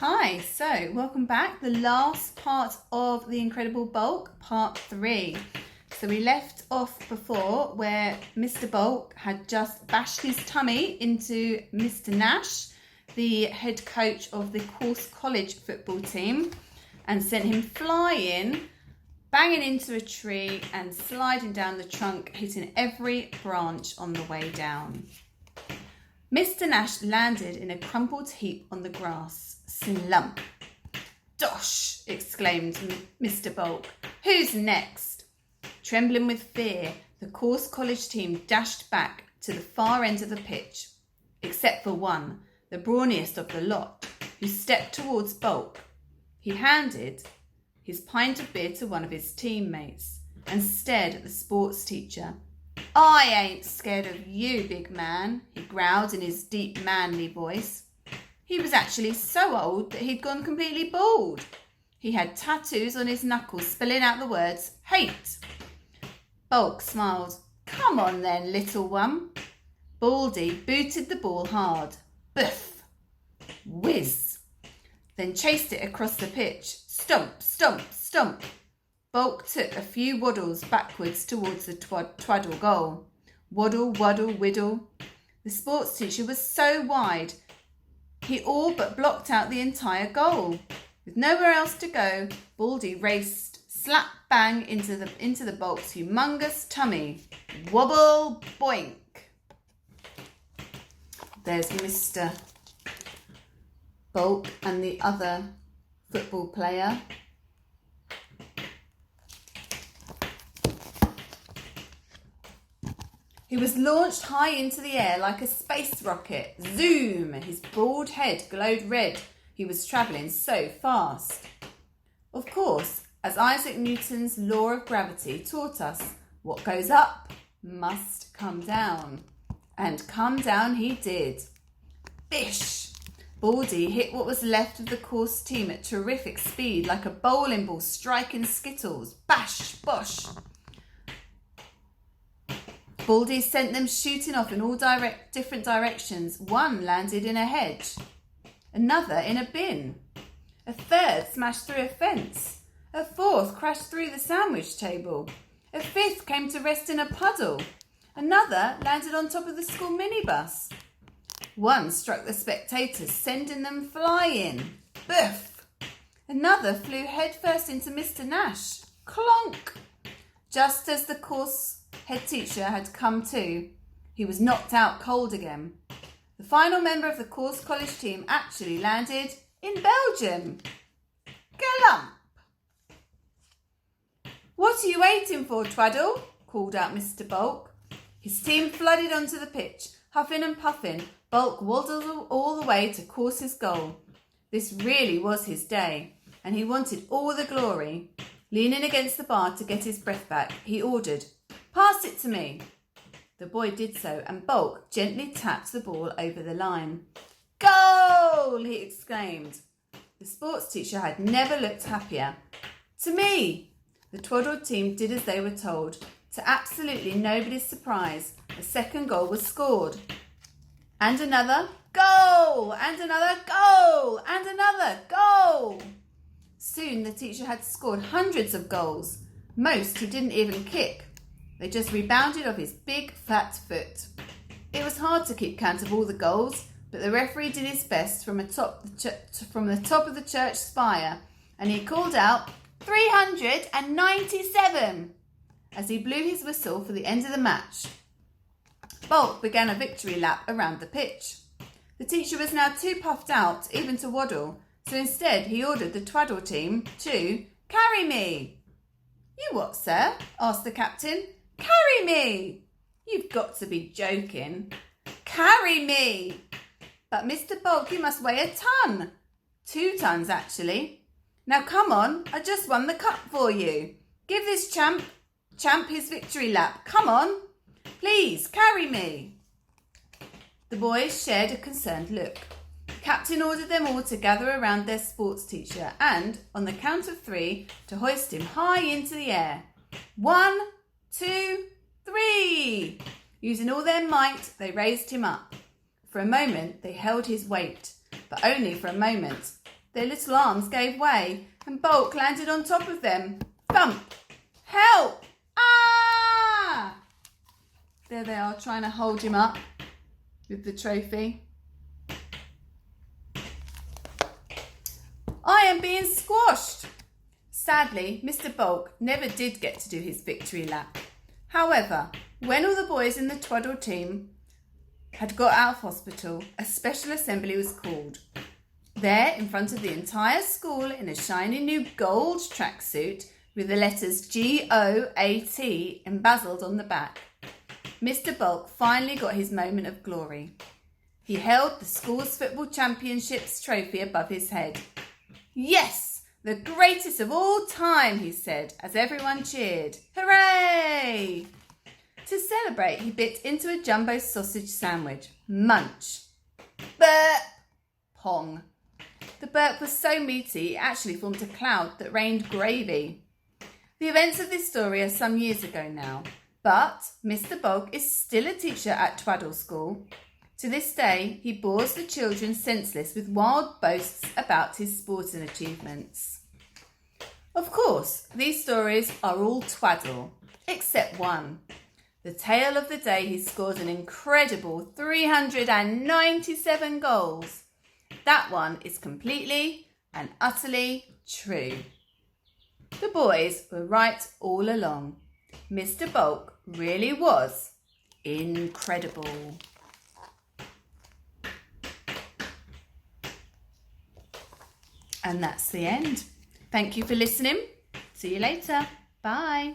Hi, so welcome back. The last part of the Incredible Bulk, part 3. So we left off before where Mr. Bulk had just bashed his tummy into Mr. Nash, the head coach of the Course College football team, and sent him flying, banging into a tree and sliding down the trunk, hitting every branch on the way down. Mr. Nash landed in a crumpled heap on the grass. Slump. Dosh! Exclaimed Mr. Bulk. Who's next? Trembling with fear, the Course College team dashed back to the far end of the pitch, except for one, the brawniest of the lot, who stepped towards Bulk. He handed his pint of beer to one of his teammates and stared at the sports teacher. I ain't scared of you, big man, he growled in his deep, manly voice. He was actually so old that he'd gone completely bald. He had tattoos on his knuckles spelling out the words, hate. Bulk smiled. Come on then, little one. Baldy booted the ball hard. Biff. Whiz. Then chased it across the pitch. Stomp, stomp, stomp. Bulk took a few waddles backwards towards the twaddle goal. Waddle, waddle, whiddle. The sports teacher was so wide, he all but blocked out the entire goal. With nowhere else to go, Baldy raced slap bang into the Bulk's humongous tummy. Wobble boink. There's Mr. Bulk and the other football player. He was launched high into the air like a space rocket. Zoom! His bald head glowed red. He was travelling so fast. Of course, as Isaac Newton's law of gravity taught us, what goes up must come down. And come down he did. Bish! Baldy hit what was left of the course team at terrific speed, like a bowling ball striking skittles. Bash! Bosh! Baldy sent them shooting off in all different directions. One landed in a hedge, another in a bin, a third smashed through a fence, a fourth crashed through the sandwich table, a fifth came to rest in a puddle, another landed on top of the school minibus. One struck the spectators, sending them flying. Biff! Another flew headfirst into Mr. Nash. Clonk! Just as the course head teacher had come to, he was knocked out cold again. The final member of the Course College team actually landed in Belgium. Galump! What are you waiting for, Twaddle? Called out Mr. Bulk. His team flooded onto the pitch, huffing and puffing. Bulk waddled all the way to Course's goal. This really was his day, and he wanted all the glory. Leaning against the bar to get his breath back, he ordered, Pass it to me. The boy did so, and Bulk gently tapped the ball over the line. Goal! He exclaimed. The sports teacher had never looked happier. To me! The twaddled team did as they were told. To absolutely nobody's surprise, a second goal was scored. And another goal! And another goal! And another goal! Soon the teacher had scored hundreds of goals. Most he didn't even kick. They just rebounded off his big, fat foot. It was hard to keep count of all the goals, but the referee did his best from the top of the church spire, and he called out 397 as he blew his whistle for the end of the match. Bulk began a victory lap around the pitch. The teacher was now too puffed out even to waddle, so instead he ordered the twaddle team to carry me. You what, sir? Asked the captain. Carry me! You've got to be joking. Carry me! But Mr. Bulk, you must weigh a ton. 2 tons, actually. Now come on, I just won the cup for you. Give this champ his victory lap. Come on. Please, carry me. The boys shared a concerned look. The captain ordered them all to gather around their sports teacher and, on the count of 3, to hoist him high into the air. 1, 2, 3. Using all their might, they raised him up. For a moment, they held his weight, but only for a moment. their little arms gave way and Bulk landed on top of them. Thump! Help! Ah! There they are, trying to hold him up with the trophy. I am being squashed. Sadly, Mr. Bulk never did get to do his victory lap. However, when all the boys in the Twaddle team had got out of hospital, a special assembly was called. There, in front of the entire school, in a shiny new gold tracksuit with the letters G-O-A-T embezzled on the back, Mr. Bulk finally got his moment of glory. He held the school's football championships trophy above his head. Yes, the greatest of all time, he said, as everyone cheered. Hooray! To celebrate, he bit into a jumbo sausage sandwich. Munch. Burp. Pong. The burp was so meaty, it actually formed a cloud that rained gravy. The events of this story are some years ago now, but Mr. Bulk is still a teacher at Twaddle School. To this day, he bores the children senseless with wild boasts about his sporting achievements. Of course, these stories are all twaddle, except one. The tale of the day he scores an incredible 397 goals. That one is completely and utterly true. The boys were right all along. Mr. Bulk really was incredible. And that's the end. Thank you for listening. See you later. Bye.